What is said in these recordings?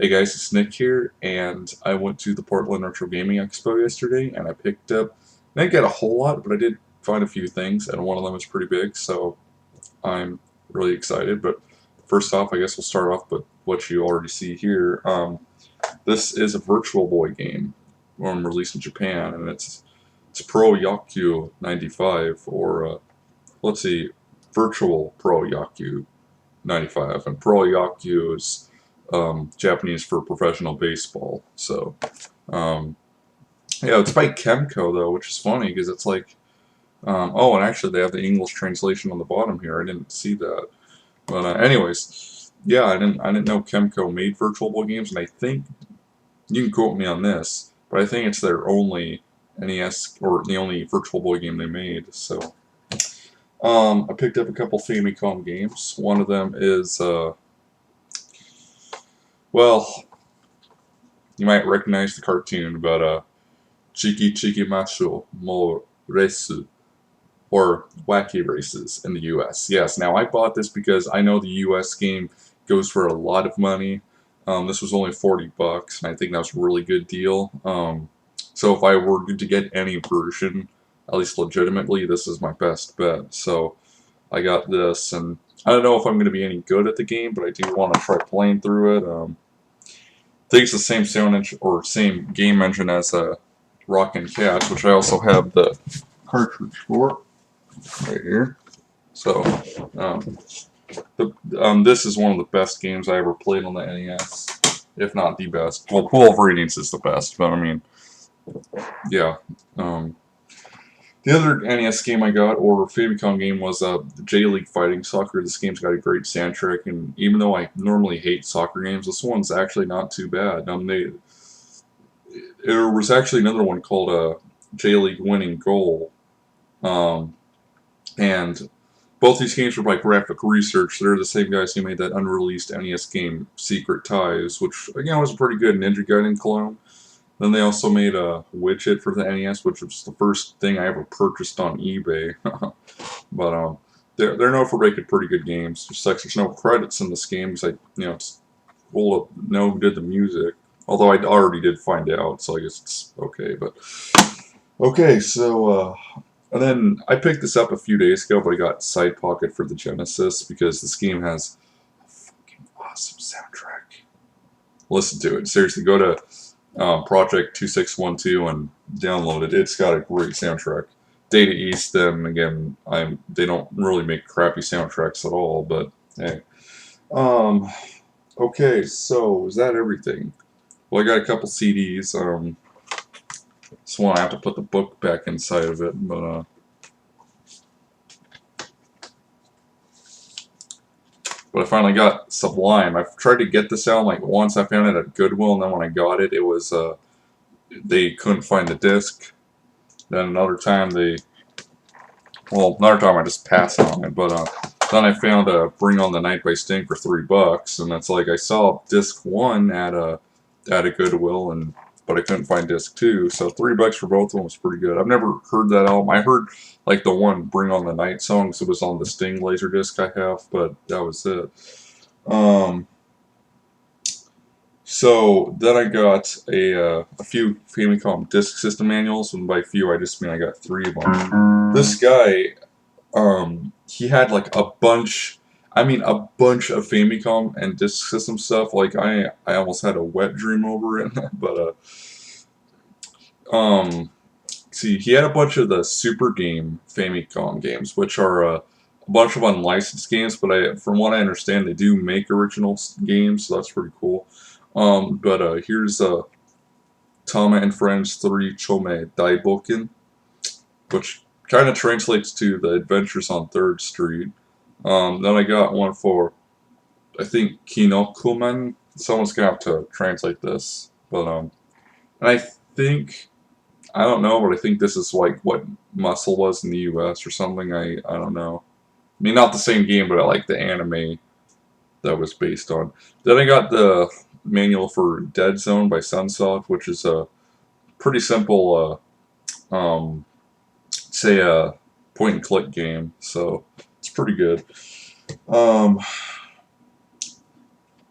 Hey guys, it's Nick here, and I went to the Portland Retro Gaming Expo yesterday, and I picked up, I didn't get a whole lot, but I did find a few things, and one of them is pretty big, so I'm really excited. But first off, I guess we'll start off with what you already see here. This is a Virtual Boy game, released in Japan, and it's Pro Yaku 95, or let's see, Virtual Pro Yaku 95, and Pro Yaku is Japanese for professional baseball. So, um, yeah, it's by Kemco though, which is funny because it's like, oh, and actually they have the English translation on the bottom here. I didn't see that, but anyways, yeah, I didn't know Kemco made Virtual Boy games, and I think you can quote me on this, but I think it's their only NES or the only Virtual Boy game they made. So, I picked up a couple Famicom games. One of them is well, you might recognize the cartoon, but Chiki Chiki Macho Mo Resu, or Wacky Races in the US. Yes, now I bought this because I know the US game goes for a lot of money. This was only 40 bucks, and I think that was a really good deal. So if I were to get any version, at least legitimately, this is my best bet. So I got this, and I don't know if I'm going to be any good at the game, but I do want to try playing through it. I think it's the same sound engine or same game engine as Rockin' Cats, which I also have the cartridge for right here. So, um, this is one of the best games I ever played on the NES, if not the best. Well, Pool of Radiance is the best, but I mean, yeah. Um, the other NES game I got, or Famicom game, was the J League Fighting Soccer. This game's got a great soundtrack, and even though I normally hate soccer games, this one's actually not too bad. There was actually another one called J League Winning Goal, um, and both these games were by Graphic Research. They're the same guys who made that unreleased NES game Secret Ties, which again was a pretty good Ninja Gaiden clone. Then they also made a widget for the NES, which was the first thing I ever purchased on eBay. But they're known for making pretty good games. Just like there's no credits in this game because it's we'll know who did the music. Although I already did find out, so I guess it's okay. But okay, so and then I picked this up a few days ago, but I got Side Pocket for the Genesis because this game has a fucking awesome soundtrack. Listen to it. Seriously, go to Project 2612 and download it. It's got a great soundtrack. Data East, then again, they don't really make crappy soundtracks at all, but hey. Um, okay, so is that everything? Well, I got a couple CDs. Just want to have to put the book back inside of it, but I finally got Sublime. I've tried to get this out like once. I found it at Goodwill, and then when I got it, it was they couldn't find the disc. Then another time another time I just passed on it. But then I found Bring On the Night by Sting for $3, and it's like I saw disc one at a Goodwill, but I couldn't find disc two, so $3 for both of them was pretty good. I've never heard that album. I heard like the one Bring On the Night song, so it was on the Sting laser disc I have, but that was it. Um, so then I got a few Famicom disk system manuals, and by few I just mean I got three of them. This guy, he had like a bunch of Famicom and disk system stuff. Like I almost had a wet dream over it, but see, he had a bunch of the Super Game Famicom games, which are a bunch of unlicensed games. But from what I understand, they do make original games, so that's pretty cool. But here's Tama and Friends 3 Chome Daiboken, which kind of translates to The Adventures on 3rd Street. Then I got one for, I think, Kinokuman. Someone's gonna have to translate this. But, and I don't know, but I think this is like what Muscle was in the US or something. I don't know. I mean, not the same game, but I like the anime that was based on. Then I got the manual for Dead Zone by Sunsoft, which is a pretty simple, say a point and click game. So it's pretty good. Um,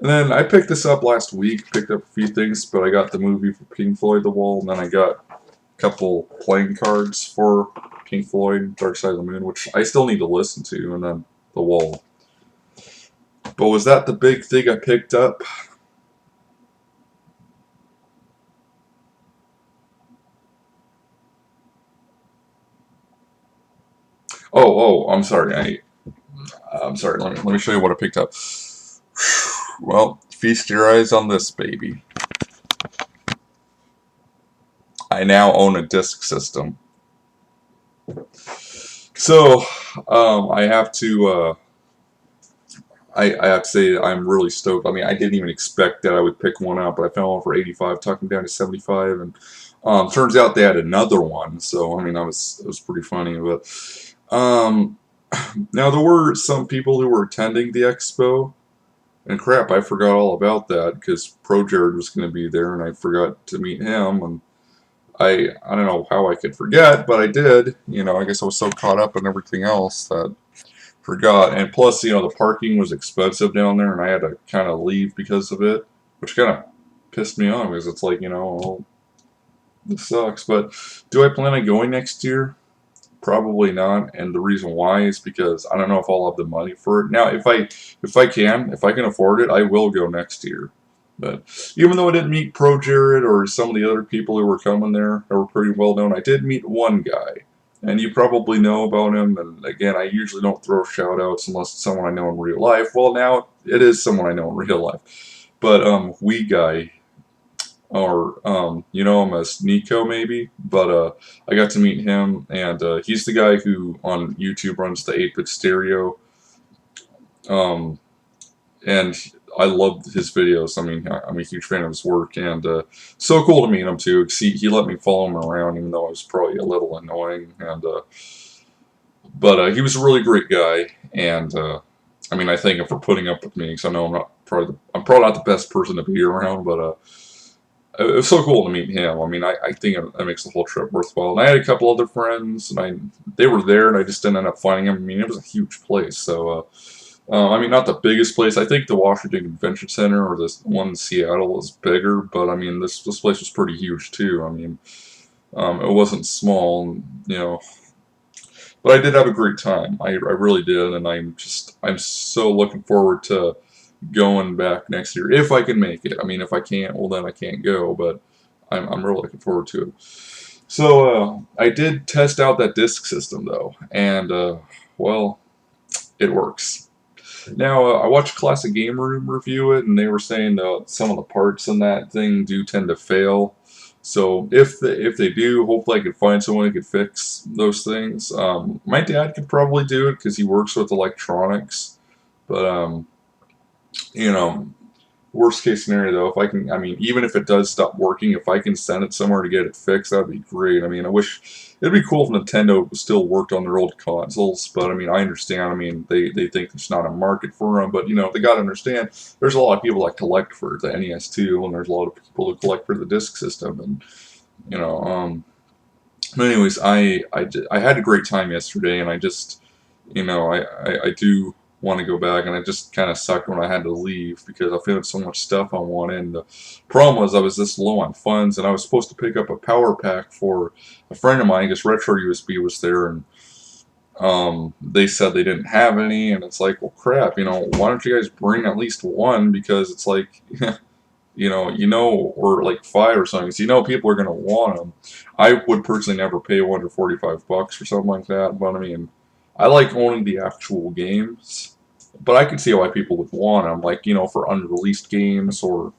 And then I picked this up last week, picked up a few things, but I got the movie for Pink Floyd The Wall, and then I got a couple playing cards for Pink Floyd Dark Side of the Moon, which I still need to listen to, and then The Wall. But was that the big thing I picked up? I'm sorry. I'm sorry. Let me show you what I picked up. Well, feast your eyes on this, baby. I now own a disc system. So, I have to, I have to say I'm really stoked. I mean, I didn't even expect that I would pick one up, but I found one for 85, talking down to 75, and turns out they had another one. So, I mean, it was pretty funny. But now there were some people who were attending the expo, and crap, I forgot all about that because Pro Jared was going to be there, and I forgot to meet him, and I don't know how I could forget, but I did. You know, I guess I was so caught up in everything else that forgot. And plus, you know, the parking was expensive down there, and I had to kind of leave because of it, which kind of pissed me off because it's like, you know, well, this sucks. But do I plan on going next year? Probably not. And the reason why is because I don't know if I'll have the money for it. Now, if I can afford it, I will go next year. But even though I didn't meet Pro Jared or some of the other people who were coming there that were pretty well known, I did meet one guy. And you probably know about him. And again, I usually don't throw shout outs unless it's someone I know in real life. Well, now it is someone I know in real life. But Wee Guy, or you know him as Nico maybe, but I got to meet him, and he's the guy who on YouTube runs the 8-bit stereo, um, and I love his videos. I mean, I'm a huge fan of his work, and so cool to meet him too. 'Cause he let me follow him around, even though I was probably a little annoying, and but he was a really great guy, and I mean, I thank him for putting up with me because I know I'm probably not the best person to be around, but it was so cool to meet him. I mean, I think that makes the whole trip worthwhile. And I had a couple other friends, and they were there, and I just didn't end up finding them. I mean, it was a huge place. So, I mean, not the biggest place. I think the Washington Convention Center or this one in Seattle is bigger, but I mean, this place was pretty huge too. I mean, it wasn't small, you know. But I did have a great time. I really did, and I'm so looking forward to going back next year if I can make it. I mean, if I can't, well then I can't go. But I'm really looking forward to it. So I did test out that disc system though, and well, it works. Now I watched Classic Game Room review it, and they were saying that some of the parts in that thing do tend to fail. So if they do, hopefully I could find someone who could fix those things. My dad could probably do it because he works with electronics, but you know, worst case scenario though, if I can, I mean, even if it does stop working, if I can send it somewhere to get it fixed, that'd be great. I mean, I wish it'd be cool if Nintendo still worked on their old consoles, but I mean, I understand. I mean, they think there's not a market for them, but you know, they gotta understand. There's a lot of people that collect for the NES too, and there's a lot of people who collect for the disc system, and you know, but anyways, I had a great time yesterday, and I just, you know, I do want to go back, and I just kind of sucked when I had to leave because I found so much stuff on one end. The problem was I was this low on funds, and I was supposed to pick up a power pack for a friend of mine because Retro USB was there, and they said they didn't have any, and it's like, well, crap, you know, why don't you guys bring at least one because it's like. Or like five or something. So you know, people are gonna want them. I would personally never pay $145 for something like that, but I mean, I like owning the actual games. But I can see why people would want them, like you know, for unreleased games or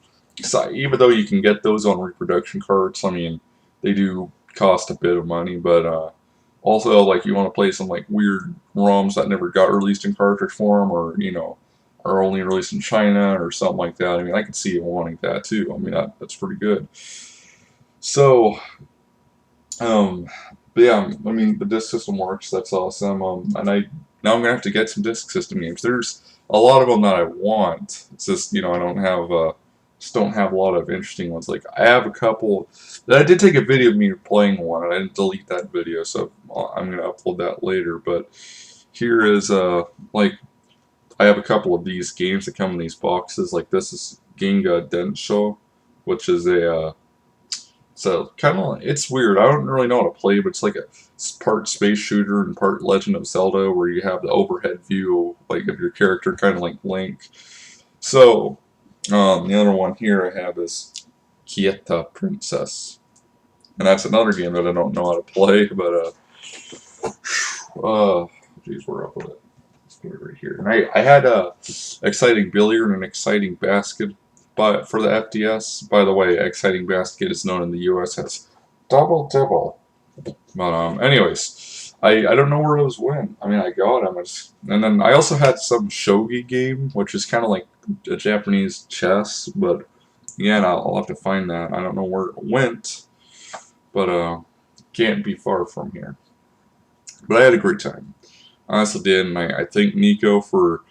even though you can get those on reproduction carts. I mean, they do cost a bit of money, but also like you want to play some like weird ROMs that never got released in cartridge form, or you know, are only released in China or something like that. I mean, I could see you wanting that too. I mean, that's pretty good. So, um, but yeah, I mean, the disc system works. That's awesome. And now I'm gonna have to get some disc system games. There's a lot of them that I want. It's just you know I don't have just don't have a lot of interesting ones. Like I have a couple. I did take a video of me playing one, and I didn't delete that video, so I'm gonna upload that later. But here is like I have a couple of these games that come in these boxes. Like this is Ginga Densho, which is a so kind of it's weird. I don't really know how to play, but it's like a part space shooter and part Legend of Zelda, where you have the overhead view like of your character, kind of like Link. So the other one here I have is Kieta Princess, and that's another game that I don't know how to play, but geez, we're up with it. Let's put it right here. And I had a exciting billiard and an exciting basket, but for the FDS, by the way, exciting basket is known in the U.S. as double double. But anyways, I don't know where those went. I mean, I got them, and then I also had some shogi game, which is kind of like a Japanese chess, but again, I'll have to find that. I don't know where it went, but can't be far from here. But I had a great time. I honestly did, and I thank Nico for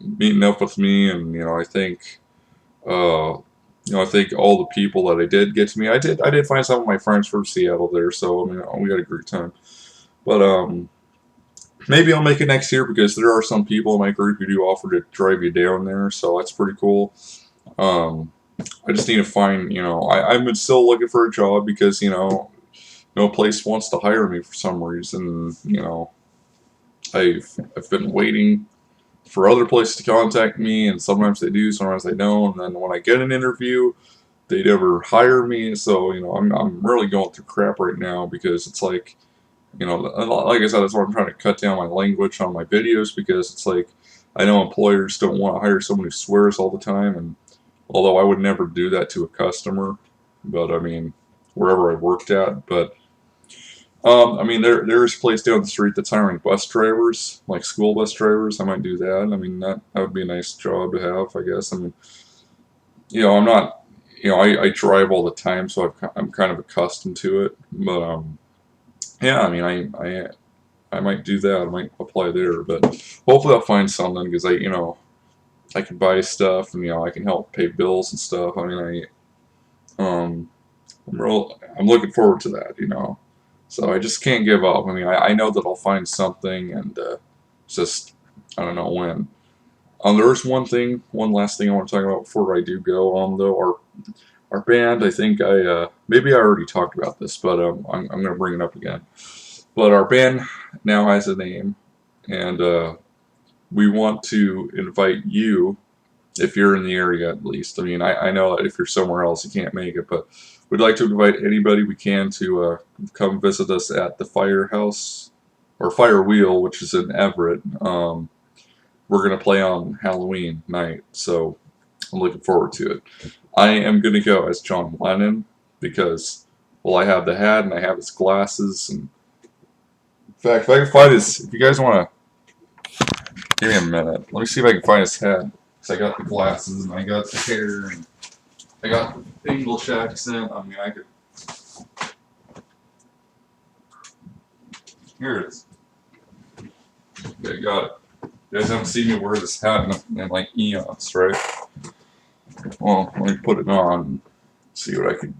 meeting up with me, and I think uh, I think all the people that I did get to meet. I did find some of my friends from Seattle there, so I mean we had a great time. But maybe I'll make it next year because there are some people in my group who do offer to drive you down there, so that's pretty cool. Um, I just need to find I'm still looking for a job because no place wants to hire me for some reason. I've been waiting for other places to contact me, and sometimes they do, sometimes they don't. And then when I get an interview, they never hire me. So I'm really going through crap right now because it's like like I said, that's why I'm trying to cut down my language on my videos because it's like I know employers don't want to hire someone who swears all the time, and although I would never do that to a customer, but I mean wherever I worked at, but I mean, there's a place down the street that's hiring bus drivers, like school bus drivers. I might do that. I mean, that would be a nice job to have, I guess. I mean, I'm not, I drive all the time, so I'm kind of accustomed to it. But yeah, I mean, I might do that. I might apply there, but hopefully I'll find something because I can buy stuff and I can help pay bills and stuff. I mean, I'm looking forward to that. So I just can't give up. I mean, I know that I'll find something, and it's just I don't know when. There's one last thing I want to talk about before I do go. Though our band, I think maybe I already talked about this, but I'm going to bring it up again. But our band now has a name, and we want to invite you if you're in the area at least. I mean, I know that if you're somewhere else, you can't make it, but we'd like to invite anybody we can to come visit us at the Firehouse or Fire Wheel, which is in Everett. We're going to play on Halloween night, so I'm looking forward to it. I am going to go as John Lennon because, well, I have the hat and I have his glasses. And in fact, if I can find his, if you guys want to give me a minute, let me see if I can find his hat. Because I got the glasses and I got the hair and I got the English accent. I mean, I could. Here it is. Okay, got it. You guys haven't seen me wear this hat in like eons, right? Well, let me put it on and see what I can.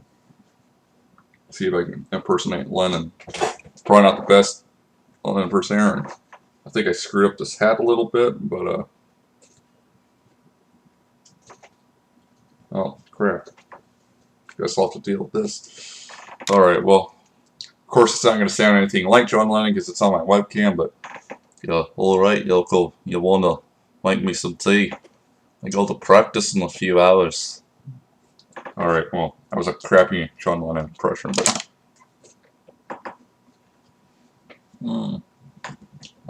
See if I can impersonate Lennon. It's probably not the best Lennon impersonator. I think I screwed up this hat a little bit, but oh crap. Guess I'll have to deal with this. Alright, well, of course it's not going to sound anything like John Lennon because it's on my webcam, but yeah, alright, Yoko, you want to make me some tea? I got to practice in a few hours. Alright, well, that was a crappy John Lennon impression, but I'll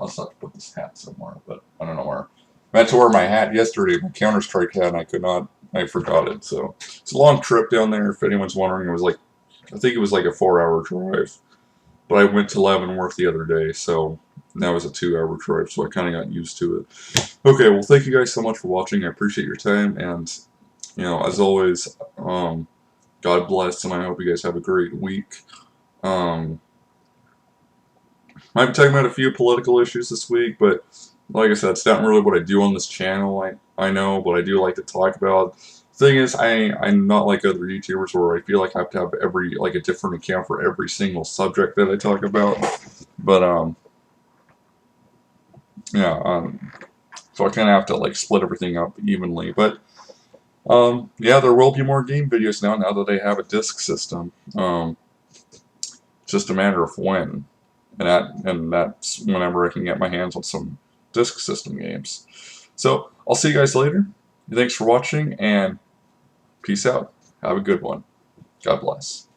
just have to put this hat somewhere, but I don't know where. I meant to wear my hat yesterday, my Counter-Strike hat, and I could not. I forgot it, so it's a long trip down there. If anyone's wondering, it was like, I think it was like a 4-hour drive, but I went to Leavenworth the other day, so that was a 2-hour drive, so I kind of got used to it. Okay, well, thank you guys so much for watching. I appreciate your time, and as always, God bless, and I hope you guys have a great week. Might be talking about a few political issues this week, but like I said, it's not really what I do on this channel. I know, but I do like to talk about. The thing is, I'm not like other YouTubers where I feel like I have to have a different account for every single subject that I talk about. But yeah, So I kind of have to like split everything up evenly. But yeah, there will be more game videos now that they have a disc system. Just a matter of when, and that's whenever I can get my hands on some disc system games. So I'll see you guys later. Thanks for watching, and peace out. Have a good one. God bless.